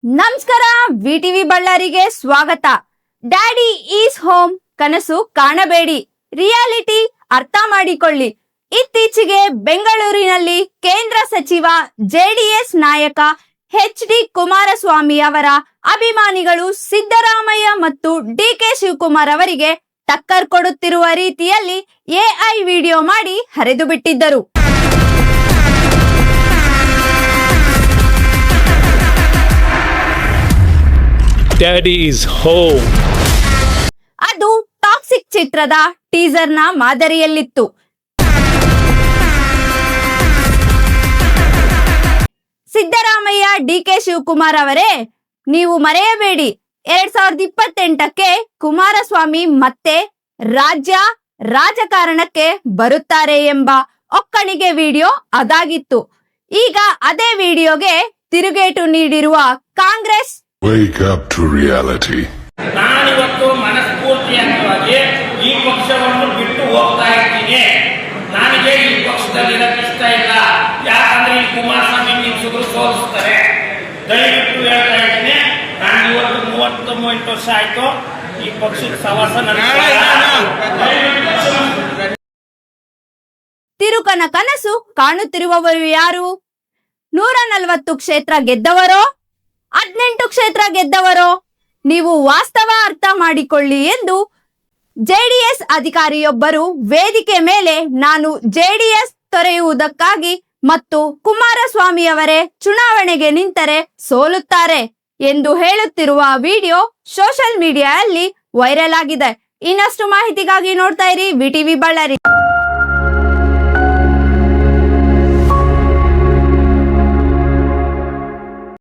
ನಮಸ್ಕಾರ, ವಿಟಿವಿ ಬಳ್ಳಾರಿಗೆ ಸ್ವಾಗತ. ಡ್ಯಾಡಿ ಈಸ್ ಹೋಮ್ ಕನಸು ಕಾಣಬೇಡಿ, ರಿಯಾಲಿಟಿ ಅರ್ಥ ಮಾಡಿಕೊಳ್ಳಿ. ಇತ್ತೀಚೆಗೆ ಬೆಂಗಳೂರಿನಲ್ಲಿ ಕೇಂದ್ರ ಸಚಿವ ಜೆಡಿಎಸ್ ನಾಯಕ ಎಚ್.ಡಿ. ಕುಮಾರಸ್ವಾಮಿ ಅವರ ಅಭಿಮಾನಿಗಳು ಸಿದ್ದರಾಮಯ್ಯ ಮತ್ತು ಡಿ.ಕೆ. ಶಿವಕುಮಾರ್ ಅವರಿಗೆ ಟಕ್ಕರ್ ಕೊಡುತ್ತಿರುವ ರೀತಿಯಲ್ಲಿ ಎಐ ವಿಡಿಯೋ ಮಾಡಿ ಹರಿದು ಬಿಟ್ಟಿದ್ದರು. Daddy is home. ಅದು ಟಾಕ್ಸಿಕ್ ಚಿತ್ರದ ಟೀಸರ್ನ ಮಾದರಿಯಲ್ಲಿತ್ತು. ಸಿದ್ದರಾಮಯ್ಯ, ಡಿ.ಕೆ. ಶಿವಕುಮಾರ್ ಅವರೇ, ನೀವು ಮರೆಯಬೇಡಿ, 2028ಕ್ಕೆ ಕುಮಾರಸ್ವಾಮಿ ಮತ್ತೆ ರಾಜಕಾರಣಕ್ಕೆ ಬರುತ್ತಾರೆ ಎಂಬ ಒಕ್ಕಣಿಗೆ ವಿಡಿಯೋ ಅದಾಗಿತ್ತು. ಈಗ ಅದೇ ವಿಡಿಯೋಗೆ ತಿರುಗೇಟು ನೀಡಿರುವ Congress Wake up to reality. ನಾನಿವತ್ತು ಮನಸ್ಫೂರ್ತಿಯಾಗಿ ಈ ಪಕ್ಷವನ್ನು ಬಿಟ್ಟು ಹೋಗ್ತಾ ಇದ್ದೀನಿ. ನನಗೆ ಈ ಪಕ್ಷದಲ್ಲಿ ಇರಕ್ಕೆ ಇಷ್ಟ ಇಲ್ಲ. ಯಾಕಂದ್ರೆ ಈ ಕುಮಾರಸ್ವಾಮಿ ನಿಲ್ಸಿದ್ರು ಸೋಲಿಸ್ತಾರೆ. ದಯವಿಟ್ಟು ಹೇಳ್ತಾ ಇದ್ದೀನಿ, ನಾನು ಇವತ್ತು 39 ವರ್ಷ ಆಯ್ತು ಈ ಪಕ್ಷದ ಸವಾಸ. ತಿರುಕನ ಕನಸು ಕಾಣುತ್ತಿರುವವರು ಯಾರು? 140 ಕ್ಷೇತ್ರ ಗೆದ್ದವರೋ, 18 ಕ್ಷೇತ್ರ ಗೆದ್ದವರೋ? ನೀವು ವಾಸ್ತವ ಅರ್ಥ ಮಾಡಿಕೊಳ್ಳಿ ಎಂದು ಜೆಡಿಎಸ್ ಅಧಿಕಾರಿಯೊಬ್ಬರು ವೇದಿಕೆ ಮೇಲೆ ನಾನು ಜೆಡಿಎಸ್ ತೊರೆಯುವುದಕ್ಕಾಗಿ ಮತ್ತು ಕುಮಾರಸ್ವಾಮಿ ಅವರೇ ಚುನಾವಣೆಗೆ ನಿಂತರೆ ಸೋಲುತ್ತಾರೆ ಎಂದು ಹೇಳುತ್ತಿರುವ ವಿಡಿಯೋ ಸೋಷಿಯಲ್ ಮೀಡಿಯಾದಲ್ಲಿ ವೈರಲ್ ಆಗಿದೆ. ಇನ್ನಷ್ಟು ಮಾಹಿತಿಗಾಗಿ ನೋಡ್ತಾ ಇರಿ ವಿಟಿವಿ ಬಳ್ಳಾರಿ.